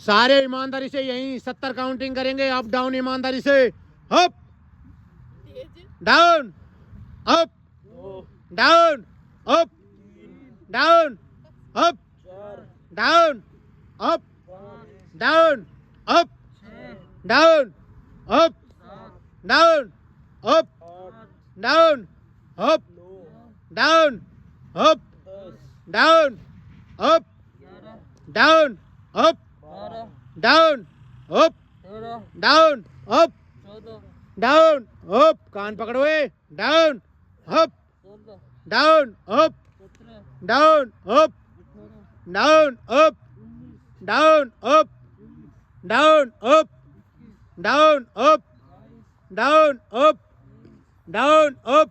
सारे ईमानदारी से यहीं 70 काउंटिंग करेंगे। अप डाउन ईमानदारी से। Up down up down up down up down up down up down up down up down up down up down up down up down up down up down up कान पकड़ोए। Down up down up down up down up down up down up down up down up down up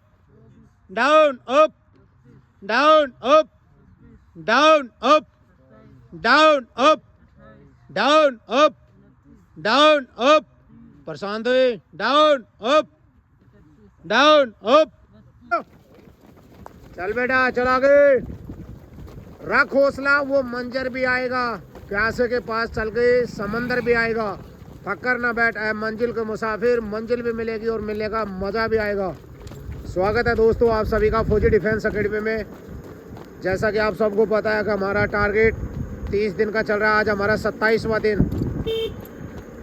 down up down up down up down up down up down up प्रशांत down up down up. चल बेटा चल आगे रख हौसला। वो मंजर भी आएगा, प्यासे के पास चल गए समंदर भी आएगा। फक्कर ना बैठ ऐ मंजिल के मुसाफिर, मंजिल भी मिलेगी और मिलेगा मज़ा भी आएगा। स्वागत है दोस्तों आप सभी का फौजी डिफेंस एकेडमी में। जैसा कि आप सबको पता है कि हमारा टारगेट 30 दिन का चल रहा है। आज हमारा 27वां दिन।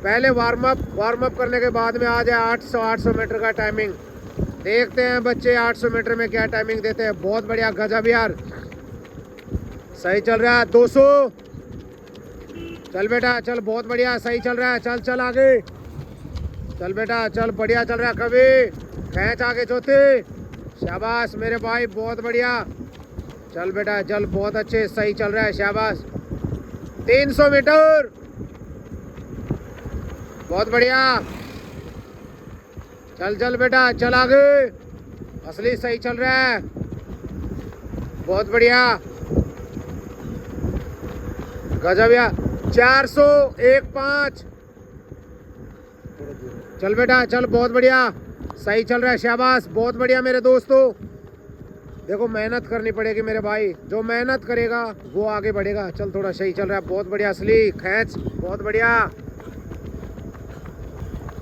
पहले वार्म अप करने के बाद में आज है 800 मीटर का टाइमिंग। देखते हैं बच्चे 800 मीटर में क्या टाइमिंग देते हैं। बहुत बढ़िया गजब यार, सही चल रहा है। 200 चल बेटा चल, बहुत बढ़िया सही चल रहा है। चल चल आगे चल बेटा चल, बढ़िया चल रहा है। कभी खींच आगे चौथे, शाबाश मेरे भाई बहुत बढ़िया। चल बेटा चल, बहुत अच्छे सही चल रहा है, शाबाश। 300 मीटर बहुत बढ़िया। चल चल बेटा चल आगे, असली सही चल रहा है, बहुत बढ़िया गजब यार। 401.5 चल बेटा चल, बहुत बढ़िया सही चल रहा है, शाबाश बहुत बढ़िया मेरे दोस्तों। देखो मेहनत करनी पड़ेगी मेरे भाई, जो मेहनत करेगा वो आगे बढ़ेगा। चल थोड़ा सही चल रहा है, बहुत बढ़िया असली खींच, बहुत बढ़िया।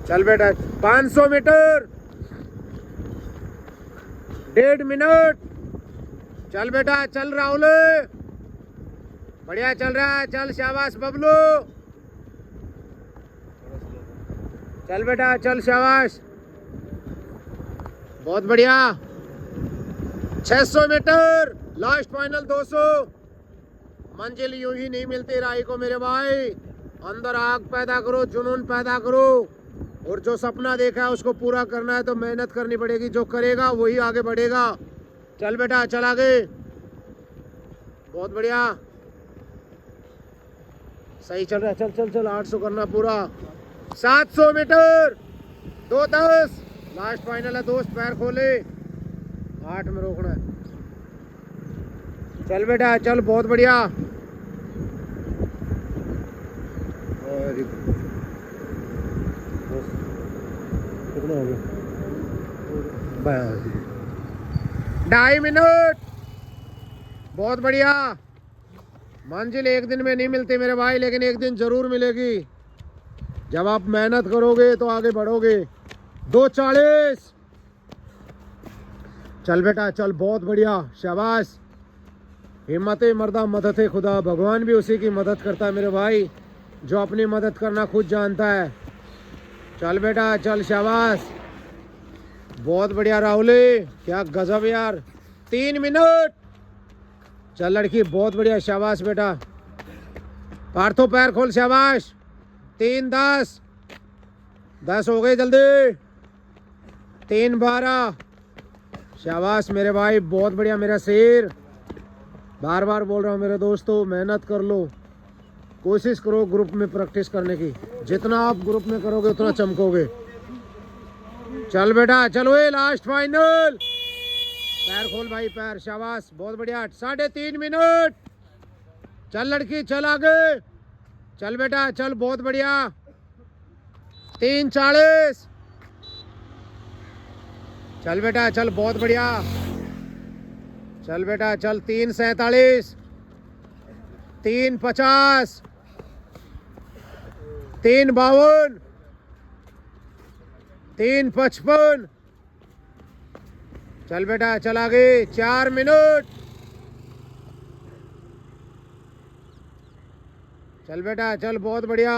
चल बेटा 500 मीटर 1.5 मिनट। चल बेटा चल राहुल, बढ़िया चल रहा है, चल शाबाश बबलू। चल बेटा चल शाबाश, बहुत बढ़िया। 600 मीटर लास्ट फाइनल 200। मंजिल यूं ही नहीं मिलती राही को मेरे भाई। अंदर आग पैदा करो, जुनून पैदा करो, और जो सपना देखा है उसको पूरा करना है तो मेहनत करनी पड़ेगी। जो करेगा वही आगे बढ़ेगा। चल बेटा चल आगे, बहुत बढ़िया सही चल रहा है। चल चल चल 800 करना पूरा। 700 मीटर 2:10 लास्ट फाइनल है दोस्त, पैर खोले, 8 में रोकना है। चल बेटा चल, बहुत बढ़िया। कितना हो गया? 2.5 मिनट, बहुत बढ़िया। मंजिल एक दिन में नहीं मिलती मेरे भाई, लेकिन एक दिन जरूर मिलेगी। जब आप मेहनत करोगे तो आगे बढ़ोगे। 2:40 चल बेटा चल, बहुत बढ़िया शाबाश। हिम्मत मर्दा मदद खुदा, भगवान भी उसी की मदद करता है मेरे भाई जो अपनी मदद करना खुद जानता है। चल बेटा चल शाबाश, बहुत बढ़िया राहुल, क्या गजब यार। 3 मिनट चल लड़की, बहुत बढ़िया शाबाश बेटा। पार्थो पैर खोल, शाबाश। 3:10 10 हो गए जल्दी। 3:12 शाबाश मेरे भाई, बहुत बढ़िया मेरा शेर। बार बार बोल रहा हूँ मेरे दोस्तों, मेहनत कर लो, कोशिश करो ग्रुप में प्रैक्टिस करने की। जितना आप ग्रुप में करोगे उतना चमकोगे। चल बेटा चलो, ये लास्ट फाइनल। पैर खोल भाई, पैर, शाबाश बहुत बढ़िया। 3.5 मिनट चल लड़की चल आगे, चल बेटा चल, बहुत बढ़िया। 3:40 चल बेटा चल, बहुत बढ़िया। चल बेटा चल, 3:47 3:50 3:52, 3:55। चल बेटा चल आगे, 4 मिनट। चल बेटा चल, बहुत बढ़िया।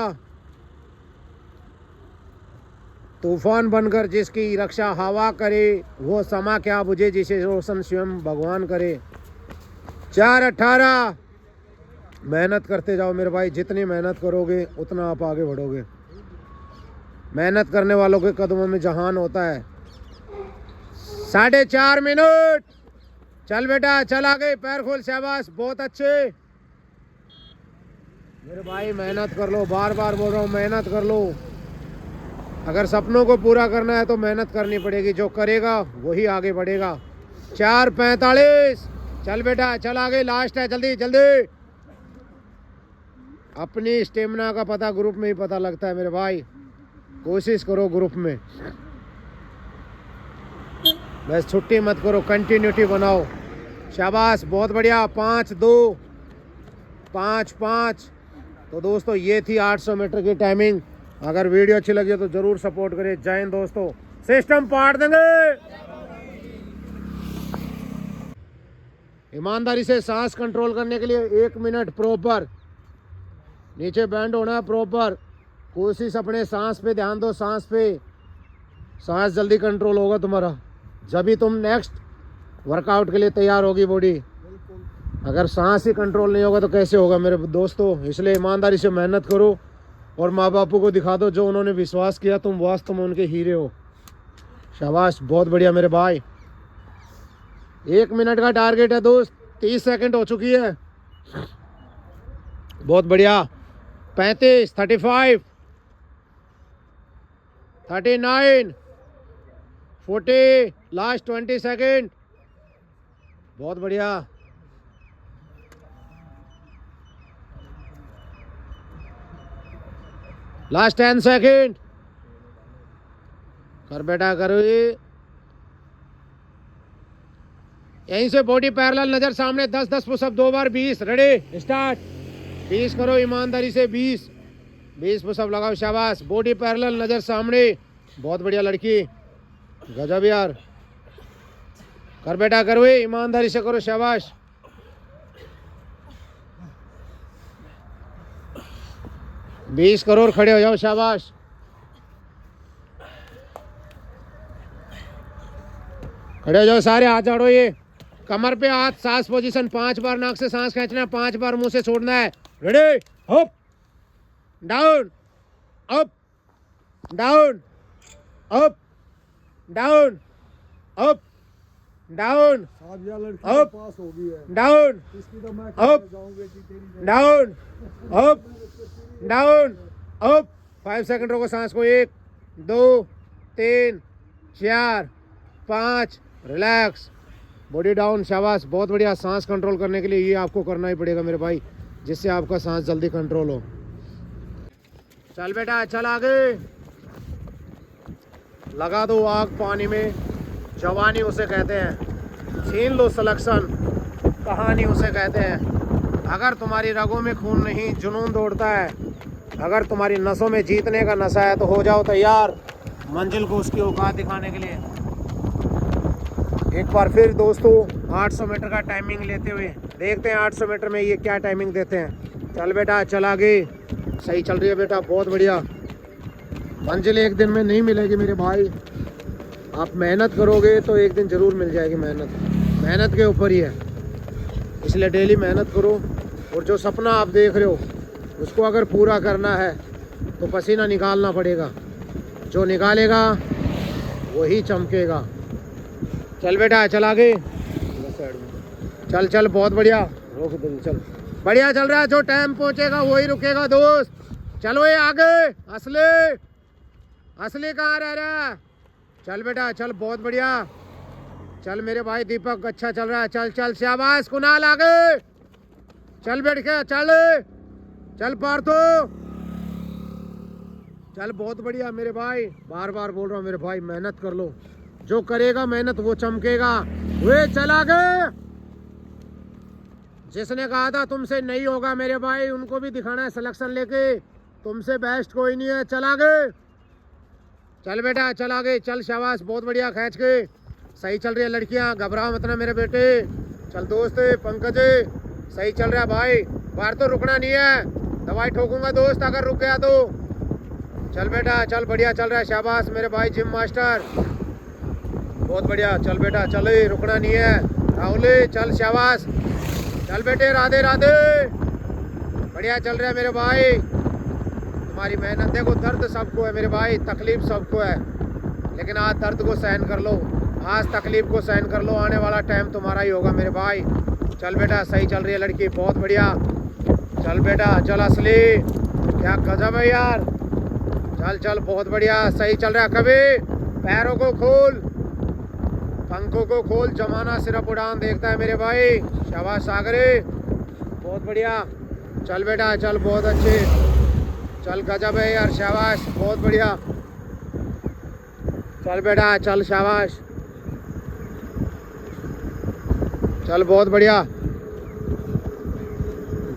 तूफान बनकर जिसकी रक्षा हवा करे, वो समा क्या बुझे जिसे रोशन स्वयं भगवान करे। 4:18। मेहनत करते जाओ मेरे भाई, जितनी मेहनत करोगे उतना आप आगे बढ़ोगे। मेहनत करने वालों के कदमों में जहान होता है। 4.5 मिनट। चल बेटा चल आगे, पैर खोल, शाबाश, बहुत अच्छे मेरे भाई। मेहनत कर लो, बार बार बोल रहा हूँ, मेहनत कर लो। अगर सपनों को पूरा करना है तो मेहनत करनी पड़ेगी, जो करेगा वही आगे बढ़ेगा। 4:45। चल बेटा चल आगे, लास्ट है, जल्दी जल्दी। अपनी स्टेमिना का पता ग्रुप में ही पता लगता है मेरे भाई, कोशिश करो ग्रुप में, बस छुट्टी मत करो, कंटिन्यूटी बनाओ। शाबाश, बहुत बढ़िया। 5:2, 5:5। तो दोस्तों ये थी 800 मीटर की टाइमिंग। अगर वीडियो अच्छी लगी तो जरूर सपोर्ट करें। जय हिंद दोस्तों, सिस्टम पाट देंगे। ईमानदारी से सांस कंट्रोल करने के लिए 1 मिनट प्रॉपर, नीचे बैंड होना है प्रॉपर। कोशिश अपने सांस पे ध्यान दो, सांस पे। सांस जल्दी कंट्रोल होगा तुम्हारा, जब भी तुम नेक्स्ट वर्कआउट के लिए तैयार होगी बॉडी। अगर सांस ही कंट्रोल नहीं होगा तो कैसे होगा मेरे दोस्तों। इसलिए ईमानदारी से मेहनत करो और माँ बापू को दिखा दो, जो उन्होंने विश्वास किया तुम वास्तव में उनके हीरे हो। शाबाश, बहुत बढ़िया मेरे भाई। 1 मिनट का टारगेट है दोस्त, 30 सेकंड हो चुकी है। बहुत बढ़िया। 35, 35, 39, 40, लास्ट 20 सेकंड। बहुत बढ़िया। Last 10 second. कर बेटा करो, ये यहीं से बॉडी पैरेलल, नजर सामने। 10-10 पुशअप 2 बार 20। Ready start. 20 करो ईमानदारी से, 20 पुशअप लगाओ। शाबाश, बॉडी पैरेलल, नजर सामने। बहुत बढ़िया लड़की, गजब यार। कर बेटा करो, ईमानदारी से करो। शाबाश। बीस करो, खड़े हो जाओ। शाबाश। खड़े हो जाओ सारे, हाथ झाड़ो। ये कमर पे हाथ, सांस पोजीशन। 5 बार नाक से सांस खींचना है, 5 बार मुंह से छोड़ना है। Ready, up down, up down, up down, up down, up down, up down, up down, up. 5 second रोको सांस को। 1, 2, 3, 4, 5। Relax, body down. शाबाश, बहुत बढ़िया। सांस कंट्रोल करने के लिए ये आपको करना ही पड़ेगा मेरे भाई, जिससे आपका सांस जल्दी कंट्रोल हो। चल बेटा चल आगे, लगा दो आग पानी में। जवानी उसे कहते हैं, छीन लो सिलेक्शन, कहानी उसे कहते हैं। अगर तुम्हारी रगों में खून नहीं, जुनून दौड़ता है। अगर तुम्हारी नसों में जीतने का नशा है तो हो जाओ तैयार मंजिल को उसकी औकात दिखाने के लिए। एक बार फिर दोस्तों 800 मीटर का टाइमिंग लेते हुए देखते हैं 800 मीटर में ये क्या टाइमिंग देते हैं। चल बेटा चल आगे, सही चल रही है बेटा, बहुत बढ़िया। मंजिल एक दिन में नहीं मिलेगी मेरे भाई, आप मेहनत करोगे तो एक दिन ज़रूर मिल जाएगी। मेहनत के ऊपर ही है, इसलिए डेली मेहनत करो। और जो सपना आप देख रहे हो उसको अगर पूरा करना है तो पसीना निकालना पड़ेगा, जो निकालेगा वही चमकेगा। चल बेटा चल आगे, चल चल, बहुत बढ़िया। रोक दे, चल बढ़िया चल रहा है। जो टाइम पहुंचेगा वही रुकेगा दोस्त। चलो ये आगे, असली कहाँ रह रहा है। चल बेटा चल, बहुत बढ़िया। चल मेरे भाई दीपक, अच्छा चल रहा है। चल चल, शाबाश कुणाल, आगे चल, बैठ के चल, चल पार्थो, चल, बहुत बढ़िया मेरे भाई। बार बार बोल रहा हूँ मेरे भाई, मेहनत कर लो, जो करेगा मेहनत वो चमकेगा। वे चल आगे। जिसने कहा था तुमसे नहीं होगा मेरे भाई, उनको भी दिखाना है सिलेक्शन लेके। तुमसे बेस्ट कोई नहीं है। चल आगे, चल बेटा चल आगे, चल शाबाश, बहुत बढ़िया, खींच के। सही चल रही है लड़कियां, घबराओ मत ना मेरे बेटे। चल दोस्त पंकज, सही चल रहा है भाई, बाहर तो रुकना नहीं है, दवाई ठोकूंगा दोस्त अगर रुक गया तो। चल बेटा चल, बढ़िया चल रहा है, शाबाश मेरे भाई जिम मास्टर, बहुत बढ़िया। चल बेटा चल, रुकना नहीं है। राहुल चल शाबाश, चल बेटे, राधे राधे, बढ़िया चल रहा है मेरे भाई। तुम्हारी मेहनत, देखो दर्द सबको है मेरे भाई, तकलीफ सबको है, लेकिन आज दर्द को सहन कर लो, आज तकलीफ को सहन कर लो, आने वाला टाइम तुम्हारा ही होगा मेरे भाई। चल बेटा सही चल रही है लड़की, बहुत बढ़िया। चल बेटा चल, असली क्या गजब है यार, चल चल बहुत बढ़िया, सही चल रहा है। कभी पैरों को खोल, पंखों को खोल, जमाना सिर्फ उड़ान देखता है मेरे भाई। शाबाश सागरे, बहुत बढ़िया। चल बेटा चल, बहुत अच्छे, चल गजब है यार, शाबाश बहुत बढ़िया। चल बेटा चल, शाबाश, चल बहुत बढ़िया,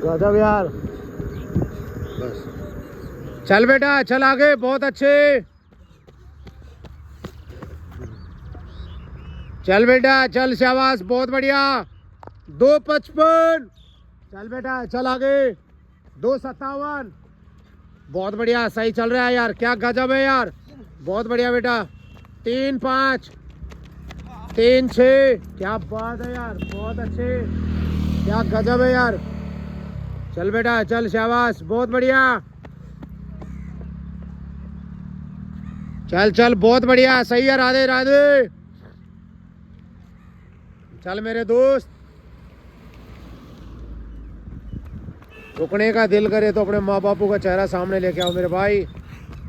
गजब यार, बस। चल बेटा चल आगे, बहुत अच्छे। चल बेटा चल, शाबाश बहुत बढ़िया। 2:55, चल बेटा चल आगे। 2:57, बहुत बढ़िया, सही चल रहा है यार, क्या गजब है यार, बहुत बढ़िया बेटा। 3:05, 3:06, क्या बात है यार, बहुत अच्छे, क्या गजब है यार। चल बेटा चल, शाबाश बहुत बढ़िया। चल चल बहुत बढ़िया, सही है, राधे राधे। चल मेरे दोस्त, रुकने का दिल करे तो अपने माँ बापू का चेहरा सामने लेके आओ मेरे भाई।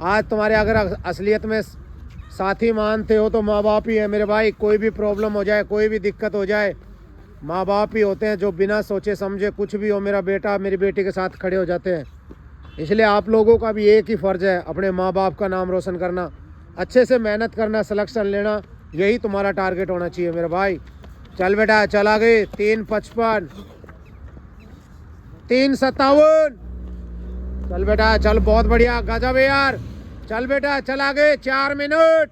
आज तुम्हारे अगर असलियत में साथी मानते हो तो माँ बाप ही है मेरे भाई। कोई भी प्रॉब्लम हो जाए, कोई भी दिक्कत हो जाए, माँ बाप ही होते हैं जो बिना सोचे समझे कुछ भी हो, मेरा बेटा मेरी बेटी के साथ खड़े हो जाते हैं। इसलिए आप लोगों का भी एक ही फ़र्ज़ है, अपने माँ बाप का नाम रोशन करना, अच्छे से मेहनत करना, सिलेक्शन लेना, यही तुम्हारा टारगेट होना चाहिए मेरे भाई। चल बेटा चल आगे। 3:55, 3:57, चल बेटा चल, बहुत बढ़िया, गजब है यार। चल बेटा चल आगे। 4 मिनट,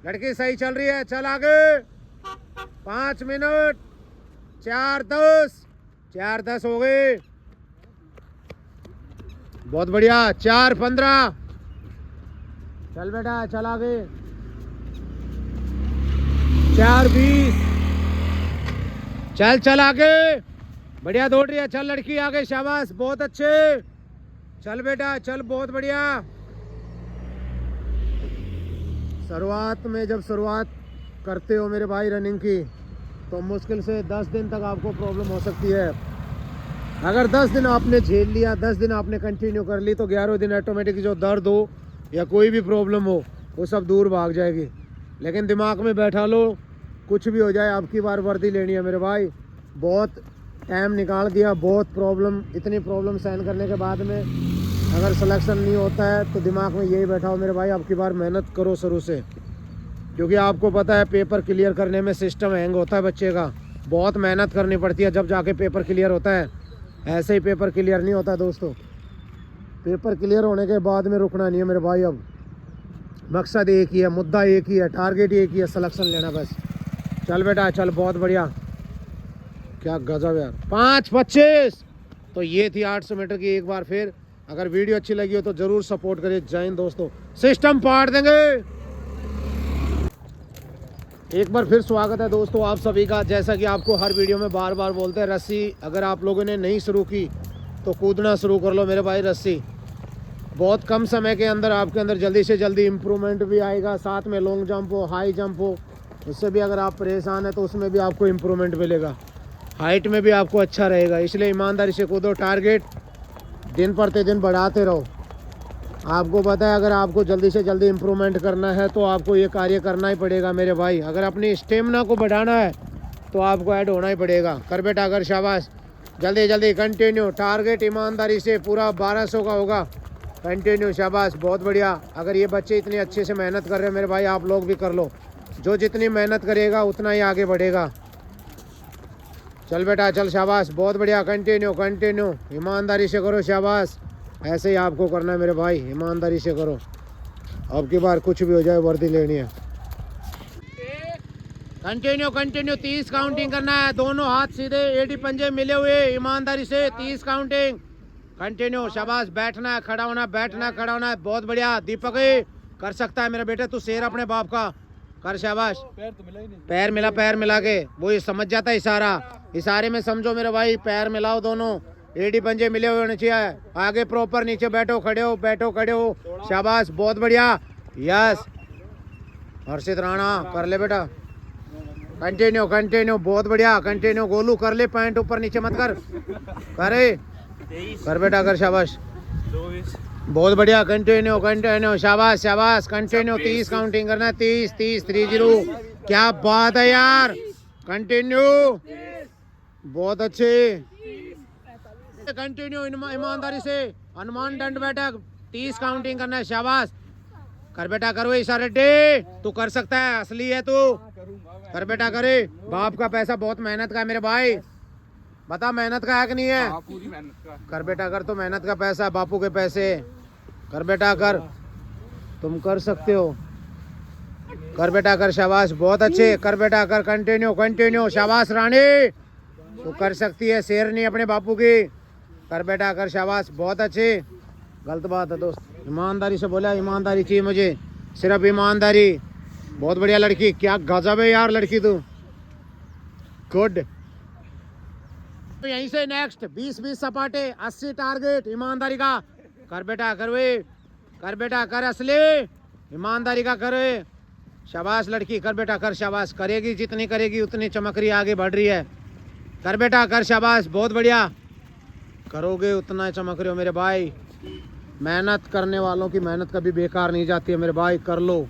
लड़की सही चल रही है, चल आगे। 5 मिनट, 4:10, 4:10 हो गए, बहुत बढ़िया। 4:15, चल बेटा चल आगे। 4:20, चल चल आगे, बढ़िया दौड़ रही है, चल लड़की आगे, शाबाश बहुत अच्छे। चल बेटा चल, बहुत बढ़िया। शुरुआत में जब शुरुआत करते हो मेरे भाई रनिंग की, तो मुश्किल से 10 दिन तक आपको प्रॉब्लम हो सकती है। अगर 10 दिन आपने झेल लिया, 10 दिन आपने कंटिन्यू कर ली, तो 11वें दिन ऑटोमेटिक जो दर्द हो या कोई भी प्रॉब्लम हो वो सब दूर भाग जाएगी। लेकिन दिमाग में बैठा लो, कुछ भी हो जाए अब की बार वर्दी लेनी है मेरे भाई। बहुत टाइम निकाल दिया, बहुत प्रॉब्लम, इतनी प्रॉब्लम सहन करने के बाद में अगर सिलेक्शन नहीं होता है तो दिमाग में यही बैठा हो मेरे भाई, अब की बार मेहनत करो शुरू से, क्योंकि आपको पता है पेपर क्लियर करने में सिस्टम हैंग होता है बच्चे का, बहुत मेहनत करनी पड़ती है जब जाके पेपर क्लियर होता है। ऐसे ही पेपर क्लियर नहीं होता दोस्तों, पेपर क्लियर होने के बाद में रुकना नहीं है मेरे भाई। अब मकसद एक ही है, मुद्दा एक ही है, टारगेट एक ही है, सिलेक्शन लेना बस। चल बेटा चल, बहुत बढ़िया, क्या गजब यार। 5:25, तो ये थी 800 मीटर की। एक बार फिर अगर वीडियो अच्छी लगी हो तो ज़रूर सपोर्ट करिए। जय हिंद दोस्तों, सिस्टम पाड़ देंगे। एक बार फिर स्वागत है दोस्तों आप सभी का। जैसा कि आपको हर वीडियो में बार बार बोलते हैं, रस्सी अगर आप लोगों ने नहीं शुरू की तो कूदना शुरू कर लो मेरे भाई। रस्सी बहुत कम समय के अंदर आपके अंदर जल्दी से जल्दी इम्प्रूवमेंट भी आएगा, साथ में लॉन्ग जंप हो, हाई जंप हो, उससे भी अगर आप परेशान हैं तो उसमें भी आपको इम्प्रूवमेंट मिलेगा, हाइट में भी आपको अच्छा रहेगा। इसलिए ईमानदारी से कूदो, टारगेट दिन प्रतिदिन बढ़ाते रहो। आपको पता है अगर आपको जल्दी से जल्दी इम्प्रूवमेंट करना है तो आपको ये कार्य करना ही पड़ेगा मेरे भाई। अगर अपनी स्टेमिना को बढ़ाना है तो आपको ऐड होना ही पड़ेगा। कर बेटा अगर, शाबाश, जल्दी जल्दी कंटिन्यू, टारगेट ईमानदारी से पूरा 1200 का होगा, कंटिन्यू, शाबाश बहुत बढ़िया। अगर ये बच्चे इतने अच्छे से मेहनत कर रहे हैं मेरे भाई, आप लोग भी कर लो। जो जितनी मेहनत करेगा उतना ही आगे बढ़ेगा। चल बेटा चल, शाबाश बहुत बढ़िया, कंटिन्यू कंटिन्यू, ईमानदारी से करो, शाबाश। ऐसे ही आपको करना है मेरे भाई, ईमानदारी से करो। अब की बार कुछ भी हो जाए वर्दी लेनी है। कंटिन्यू कंटिन्यू 30 काउंटिंग करना है, दोनों हाथ सीधे, एडी पंजे मिले हुए, ईमानदारी से 30 काउंटिंग कंटिन्यू। शाबाश, बैठना है, खड़ा होना, बैठना, खड़ा होना है, बहुत बढ़िया। दीपक कर सकता है मेरा बेटा, तू शेर अपने बाप का कर। शाबाश, पैर तो मिला ही नहीं। पैर मिला, पैर मिला के वो ये समझ जाता है इशारा, इशारे में समझो मेरे भाई। पैर मिलाओ दोनों, एडी पंजे मिले हुए होने चाहिए। आगे प्रॉपर, नीचे बैठो, खड़े हो, बैठो, खड़े हो। शाबाश, बहुत बढ़िया। यस, हर्षित राणा कर ले बेटा, कंटिन्यू कंटिन्यू, बहुत बढ़िया। कंटिन्यू गोलू कर ले, पैंट ऊपर नीचे मत कर, करे कर बेटा, कर। शाबाश, 24 बहुत बढ़िया। कंटिन्यू कंटिन्यू, शाबाश शाबाश, कंटिन्यू 30 काउंटिंग करना है, 30 30 30। क्या बात है यार, कंटिन्यू, बहुत अच्छे। कंटिन्यू ईमानदारी से, हनुमान दंड बैठक, 30 काउंटिंग करना है। शाबाश, कर बेटा, करो इशारे डे, तू कर सकता है, असली है तू, कर बेटा, करे। बाप का पैसा बहुत मेहनत का है मेरे भाई, बता मेहनत का है कि नहीं है? पूरी मेहनत का। कर बेटा कर, तो मेहनत का पैसा, बापू के पैसे, कर बेटा कर, तुम कर सकते हो, कर बेटा कर। शाबाश, बहुत अच्छे, कर बेटा कर, कंटिन्यू कंटिन्यू। शाबाश रानी, तू कर सकती है, शेरनी अपने बापू की, कर बेटा कर। शाबाश, बहुत अच्छे। गलत बात है दोस्त, ईमानदारी से बोला, ईमानदारी चाहिए मुझे, सिर्फ ईमानदारी। बहुत बढ़िया लड़की, क्या गजब है यार लड़की तू, गुड। तो यहीं से नेक्स्ट 20-20 सपाटे, 80 टारगेट ईमानदारी का, कर बेटा कर, वे कर बेटा कर, असली ईमानदारी का करे। शाबाश लड़की, कर बेटा कर। शाबाश, करेगी जितनी करेगी उतनी चमक रही, आगे बढ़ रही है, कर बेटा कर। शाबाश, बहुत बढ़िया, करोगे उतना चमक रहे हो मेरे भाई। मेहनत करने वालों की मेहनत कभी बेकार नहीं जाती है मेरे भाई, कर लो।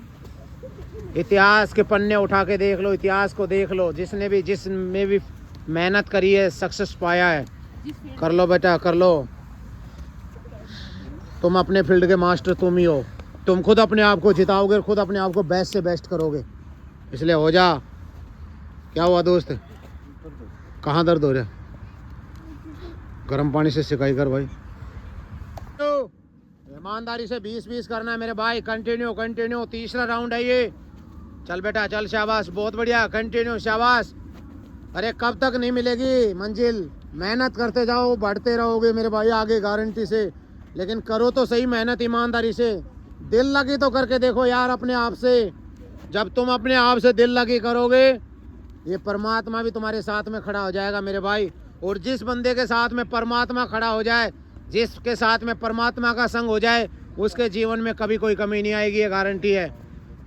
इतिहास के पन्ने उठा के देख लो, इतिहास को देख लो, जिसमें भी मेहनत करी है सक्सेस पाया है। कर लो बेटा, कर लो। तुम अपने फील्ड के मास्टर तुम ही हो, तुम खुद अपने आप को जिताओगे, खुद अपने आप को बेस्ट से बेस्ट करोगे, इसलिए हो जा। क्या हुआ दोस्त, कहाँ दर्द हो रहा है? गर्म पानी से सिकाई कर भाई। तो ईमानदारी से 20-20 करना है मेरे भाई, कंटिन्यू कंटिन्यू। तीसरा राउंड है ये, चल बेटा चल। शाबाश, बहुत बढ़िया, कंटिन्यू। शाबाश, अरे कब तक नहीं मिलेगी मंजिल, मेहनत करते जाओ, बढ़ते रहोगे मेरे भाई आगे, गारंटी से। लेकिन करो तो सही मेहनत ईमानदारी से, दिल लगी तो करके देखो यार अपने आप से। जब तुम अपने आप से दिल लगी करोगे, ये परमात्मा भी तुम्हारे साथ में खड़ा हो जाएगा मेरे भाई। और जिस बंदे के साथ में परमात्मा खड़ा हो जाए, जिसके साथ में परमात्मा का संग हो जाए, उसके जीवन में कभी कोई कमी नहीं आएगी, ये गारंटी है।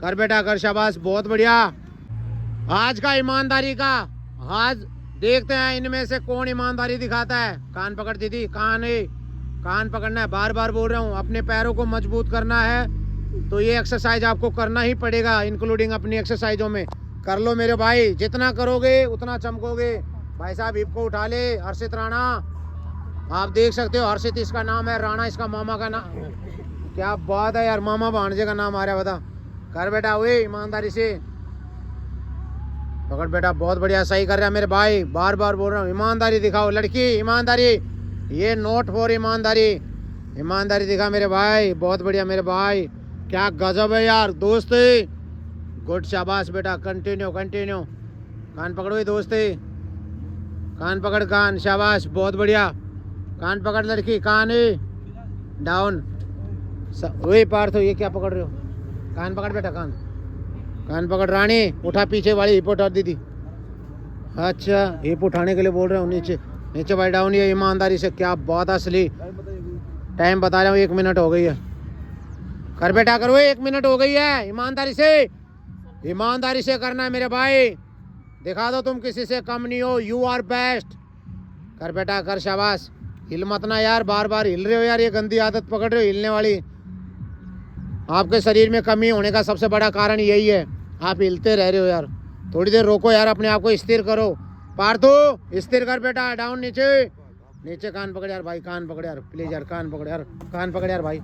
कर बेटा कर। शाबाश, बहुत बढ़िया। आज का ईमानदारी का, आज देखते हैं इनमें से कौन ईमानदारी दिखाता है। कान पकड़ दीदी, कान पकड़ना है, बार बार बोल रहा हूँ। अपने पैरों को मजबूत करना है तो ये एक्सरसाइज आपको करना ही पड़ेगा, इंक्लूडिंग अपनी एक्सरसाइजों में। कर लो मेरे भाई, जितना करोगे उतना चमकोगे। भाई साहब हिप को उठा ले, हर्षित राणा, आप देख सकते हो, हर्षित इसका नाम है, राणा इसका मामा का नाम। क्या बात है यार, मामा भांजे का नाम आ रहा है, बता। कर बेटा, हुए ईमानदारी से पकड़ बेटा, बहुत बढ़िया, सही कर रहा है मेरे भाई, बार बार बोल रहा हूँ, ईमानदारी दिखाओ लड़की, ईमानदारी, ये नोट फॉर ईमानदारी, ईमानदारी दिखा मेरे भाई, बहुत बढ़िया मेरे भाई, क्या गजब है यार दोस्त, गुड, शाबाश बेटा, कंटिन्यू कंटिन्यू। कान पकड़ो दोस्त, कान पकड़, कान, शाबाश, बहुत बढ़िया, कान पकड़ लड़की, कान डाउन। वही पार्थ हो, ये क्या पकड़ रहे हो? कान पकड़ बेटा, कान पकड़। रानी उठा, पीछे वाली हिप उठा दीदी। अच्छा, हिप उठाने के लिए बोल रहे हो, नीचे नीचे भाई, डाउन। ये ईमानदारी से, क्या बात, असली टाइम बता रहा हूँ, 1 मिनट हो गई है। कर बेटा करो, 1 मिनट हो गई है। ईमानदारी से करना है मेरे भाई, दिखा दो तुम किसी से कम नहीं हो, यू आर बेस्ट। कर बेटा कर, शाबाश, हिल मत ना यार, बार बार हिल रहे हो यार, ये गंदी आदत पकड़ रहे हो हिलने वाली। आपके शरीर में कमी होने का सबसे बड़ा कारण यही है, आप हिलते रह रहे हो यार। थोड़ी देर रोको यार, अपने आप को स्थिर करो। पार्थो स्थिर कर बेटा, डाउन, नीचे नीचे, कान पकड़ यार भाई, कान पकड़ यार प्लीज यार, कान पकड़ यार, कान पकड़ यार भाई,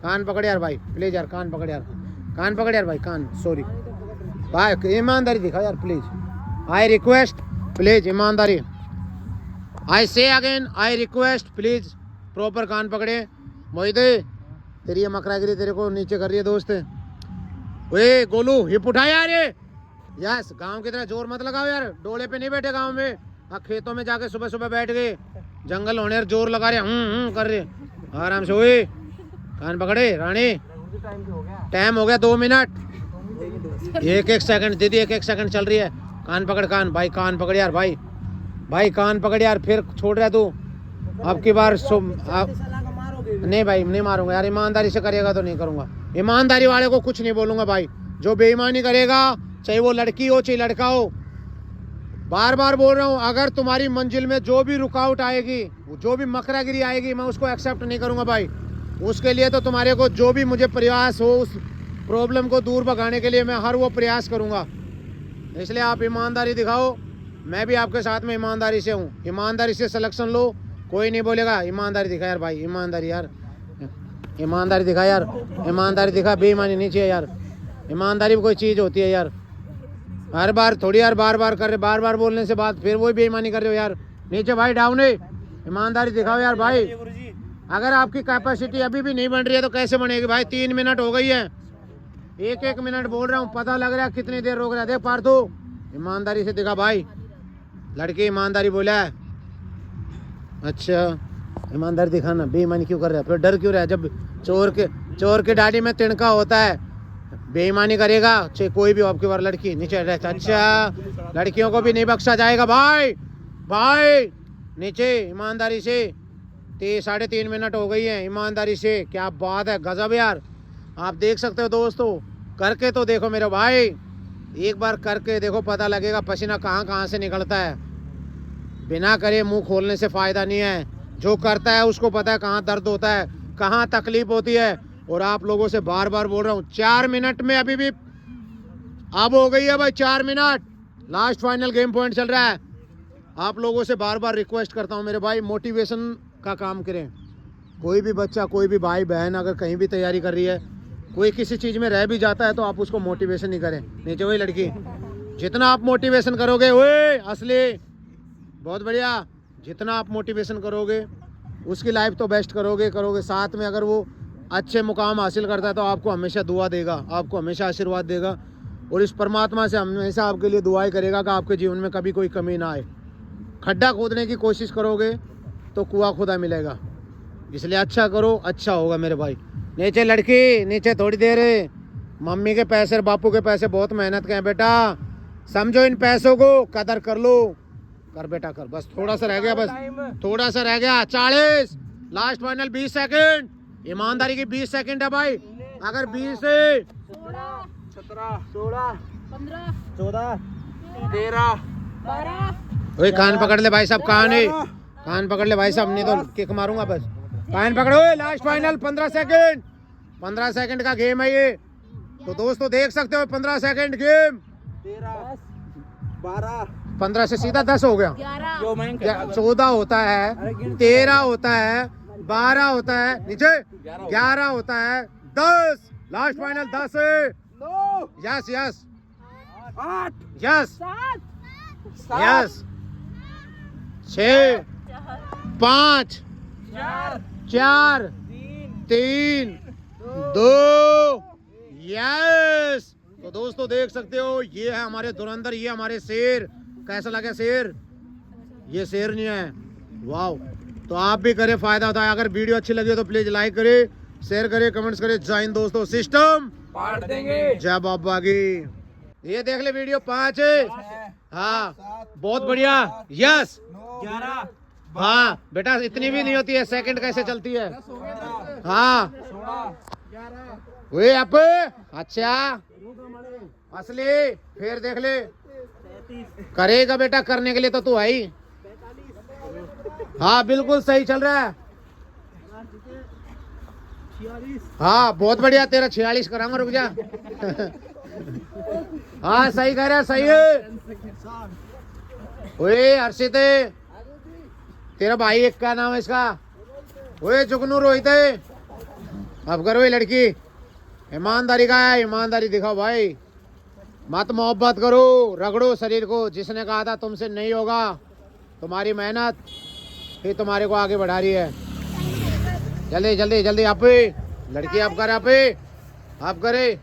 कान पकड़ यार भाई प्लीज यार, कान पकड़ यार, कान पकड़ यार भाई, कान, सॉरी भाई, ईमानदारी दिखा यार प्लीज, आई रिक्वेस्ट प्लीज, ईमानदारी, I say again, I request please, proper कान पकड़े, मोहिते तेरी ये मकरागिरी तेरे को नीचे कर रही है दोस्त। ओए गोलू हिप उठा यार ये। यस गांव की तरह जोर मत लगाओ यार, डोले पे नहीं बैठे गांव में। हाँ खेतों में जाके सुबह सुबह बैठ गए, जंगल होने यार जोर लगा रहे कर रहे। आराम से ओए कान पकड़े रानी। टाइम हो गया 2 मिनट 1 सेकंड दीदी, 1 सेकंड चल रही है। कान पकड़, कान भाई कान पकड़ यार, भाई भाई कान पकड़ यार, फिर छोड़ रहा तू। अब की बार नहीं भाई नहीं मारूंगा यार, ईमानदारी से करेगा तो नहीं करूंगा। ईमानदारी वाले को कुछ नहीं बोलूंगा भाई, जो बेईमानी करेगा चाहे वो लड़की हो चाहे लड़का हो। बार बार बोल रहा हूँ, अगर तुम्हारी मंजिल में जो भी रुकावट आएगी, जो भी मकरागिरी आएगी, मैं उसको एक्सेप्ट नहीं करूंगा भाई। उसके लिए तो तुम्हारे को जो भी मुझे प्रयास हो, उस प्रॉब्लम को दूर भगाने के लिए मैं हर वो प्रयास करूंगा। इसलिए आप ईमानदारी दिखाओ, मैं भी आपके साथ में ईमानदारी से हूँ। ईमानदारी से सिलेक्शन लो, कोई नहीं बोलेगा। ईमानदारी दिखा यार भाई, ईमानदारी यार, ईमानदारी दिखा यार, ईमानदारी दिखा। बेईमानी नहीं चाहिए यार, ईमानदारी भी कोई चीज़ होती है यार। हर बार थोड़ी यार बार बार कर रहे, बार बार बोलने से बात फिर वही बेईमानी कर रहे हो यार। नीचे भाई डाउन है, ईमानदारी दिखाओ यार भाई। अगर आपकी कैपेसिटी अभी भी नहीं बन रही है तो कैसे बनेगी भाई? 3 मिनट हो गई है, 1 मिनट बोल रहा हूँ, पता लग रहा है कितनी देर रोक रहा है। देख पार्थू ईमानदारी से दिखा भाई, लड़की ईमानदारी बोला है। अच्छा ईमानदारी दिखाना, बेईमानी क्यों कर रहा है? फिर डर क्यों रहा है? जब चोर के दाढ़ी में तिनका होता है, बेईमानी करेगा चाहे कोई भी आपकी बार लड़की नीचे रहता। अच्छा लड़कियों को भी नहीं बख्शा जाएगा भाई, भाई नीचे ईमानदारी से। 3.5 मिनट हो गई है, ईमानदारी से। क्या बात है, गजब यार। आप देख सकते हो दोस्तों, करके तो देखो मेरे भाई, एक बार करके देखो, पता लगेगा पसीना कहाँ कहाँ से निकलता है। बिना करे मुंह खोलने से फ़ायदा नहीं है। जो करता है उसको पता है कहाँ दर्द होता है, कहाँ तकलीफ होती है। और आप लोगों से बार बार बोल रहा हूँ, 4 मिनट में अभी भी अब हो गई है भाई 4 minute, last final game point चल रहा है। आप लोगों से बार बार रिक्वेस्ट करता हूँ मेरे भाई, मोटिवेशन का काम करें। कोई भी बच्चा, कोई भी भाई बहन अगर कहीं भी तैयारी कर रही है, कोई किसी चीज़ में रह भी जाता है, तो आप उसको मोटिवेशन नहीं करें। नीचे वही लड़की, जितना आप मोटिवेशन करोगे, ओए असली बहुत बढ़िया, जितना आप मोटिवेशन करोगे उसकी लाइफ तो बेस्ट करोगे। साथ में अगर वो अच्छे मुकाम हासिल करता है तो आपको हमेशा दुआ देगा, आपको हमेशा आशीर्वाद देगा। और इस परमात्मा से हमेशा आपके लिए दुआएं करेगा कि आपके जीवन में कभी कोई कमी ना आए। खड्डा खोदने की कोशिश करोगे तो कुआं खुदा मिलेगा। इसलिए अच्छा करो, अच्छा होगा मेरे भाई। नीचे लड़की, नीचे थोड़ी देर है। मम्मी के पैसे और बापू के पैसे बहुत मेहनत के हैं बेटा, समझो इन पैसों को, कदर कर लो। कर बेटा कर, बस थोड़ा सा रह गया, बस थोड़ा सा रह गया। 40 लास्ट फाइनल 20 सेकंड। ईमानदारी की 20 सेकंड है भाई। अगर 20 से 17 16 15 14 13 12। ओए कान पकड़ ले भाई साहब, कान है, कान पकड़ ले भाई साहब, नहीं तो किक मारूंगा। बस कान पकड़ो। लास्ट फाइनल 15 सेकंड, 15 सेकंड का गेम है ये। तो दोस्तों देख सकते हो 15 सेकंड गेम। 13 12 15 से सीधा 10 हो गया। 14 होता है, 13 होता है, 12 होता है, नीचे 11 होता है, 10 लास्ट फाइनल 10 है। Yes yes 8 yes yes 6 5 4 3 2 yes. तो दोस्तों देख सकते हो, ये है हमारे धुरंधर, ये हमारे शेर। कैसा लगा शेर? ये शेर नहीं है, वाह। तो आप भी करें, फायदा होता है। अगर वीडियो अच्छी लगी तो प्लीज लाइक करें, शेयर करें, कमेंट्स करें। जय हिंद दोस्तों, सिस्टम पाड़ देंगे। जय बाबा की। ये देख ले वीडियो 5 है। हाँ बहुत बढ़िया। यस 11 हाँ बेटा, इतनी भी नहीं होती है, सेकंड कैसे चलती है। हाँ वे अब अच्छा असली, फिर देख ले, करेगा बेटा, करने के लिए तो तू आई। हाँ बिल्कुल सही चल रहा है। हाँ बहुत बढ़िया, तेरा 46 कराऊंगा, रुक जा। हाँ सही कह रहा है, सही है। ओए हर्षित, तेरा भाई एक क्या नाम है इसका? ओए जुगनू रोहित। अब करो ये लड़की, ईमानदारी का है, ईमानदारी दिखाओ भाई। मत मोहब्बत करो, रगड़ो शरीर को। जिसने कहा था तुमसे नहीं होगा, तुम्हारी मेहनत ही तुम्हारे को आगे बढ़ा रही है। जल्दी जल्दी जल्दी आप ही लड़की आप करे आप करे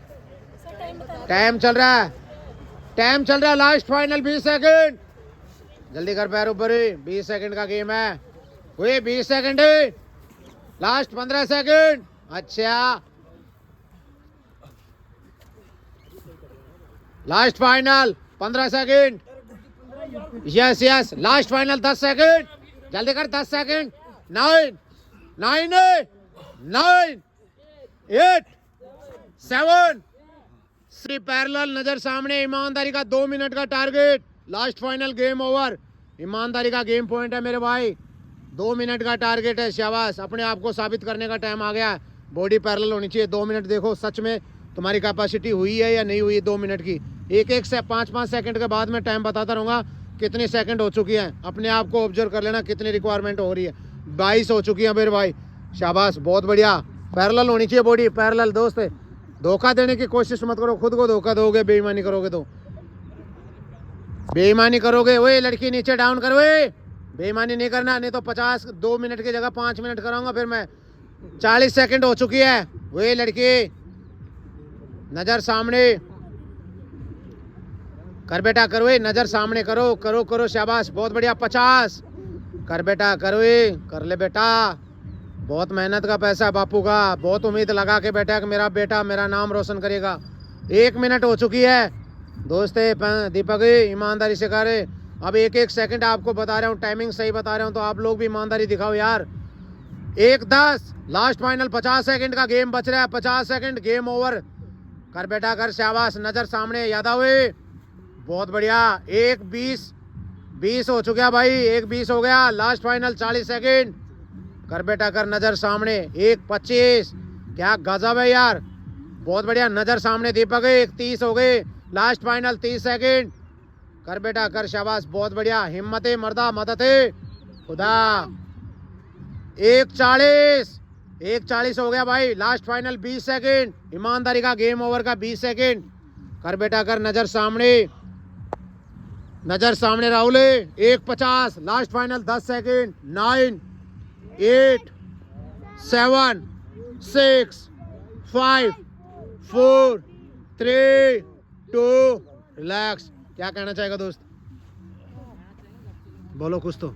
टाइम चल रहा है लास्ट फाइनल 20 सेकंड जल्दी कर पैर ऊपर 20 सेकंड का गेम है वही 20 सेकंड लास्ट 15 सेकंड अच्छा last final 15 second yes yes last final 10 second जल्दी कर 10 सेकंड 9 9 9 8 7 3 पैरेलल नजर सामने ईमानदारी का 2 मिनट का target last final game over ईमानदारी का गेम पॉइंट है मेरे भाई 2 मिनट का टारगेट है शाबाश अपने आप को साबित करने का टाइम आ गया बॉडी पैरेलल होनी चाहिए 2 मिनट देखो सच में तुम्हारी कैपेसिटी हुई है या नहीं हुई 2 मिनट की एक से 5 सेकंड के बाद में टाइम बताता रहूँगा कितनी सेकंड हो चुकी हैं अपने आप को ऑब्जर्व कर लेना कितनी रिक्वायरमेंट हो रही है 22 हो चुकी है मेरे भाई शाबाश बहुत बढ़िया पैरेलल होनी चाहिए बॉडी पैरेलल दोस्त धोखा देने की कोशिश मत करो खुद को धोखा दोगे बेईमानी करोगे तो बेईमानी करोगे वही लड़की नीचे डाउन करो बेईमानी नहीं करना नहीं तो 2 मिनट की जगह 5 मिनट कराऊंगा फिर मैं 40 सेकंड हो चुकी है वही लड़की नजर सामने कर बेटा करो नजर सामने करो करो करो शाबाश बहुत बढ़िया 50 कर बेटा करो कर ले बेटा बहुत मेहनत का पैसा है बापू का बहुत उम्मीद लगा के बैठा कि मेरा बेटा मेरा नाम रोशन करेगा 1 मिनट हो चुकी है दोस्त दीपक ईमानदारी से करे अब एक सेकंड आपको बता रहा हूँ टाइमिंग सही बता रहा हूँ तो आप लोग भी ईमानदारी दिखाओ यार 1:10 लास्ट फाइनल 50 सेकंड का गेम बच रहा है 50 सेकंड गेम ओवर कर बेटा कर शाबाश नजर सामने यादव बहुत बढ़िया 1:20 हो चुका भाई 1:20 हो गया लास्ट फाइनल 40 सेकंड कर बेटा कर नजर सामने 1:25 क्या गजब है यार बहुत बढ़िया नजर सामने दीपक 1:30 हो गए लास्ट फाइनल 30 सेकंड कर बेटा कर शाबाश बहुत बढ़िया हिम्मत मर्दा मदद खुदा 1:40 हो गया भाई लास्ट फाइनल 20 सेकंड ईमानदारी का गेम ओवर का 20 सेकंड कर बेटा कर नजर सामने Rahul 1:50 last final 10 second 9 8 7 6 5 4 3 2 relax क्या कहना चाहेगा दोस्त बोलो कुछ तो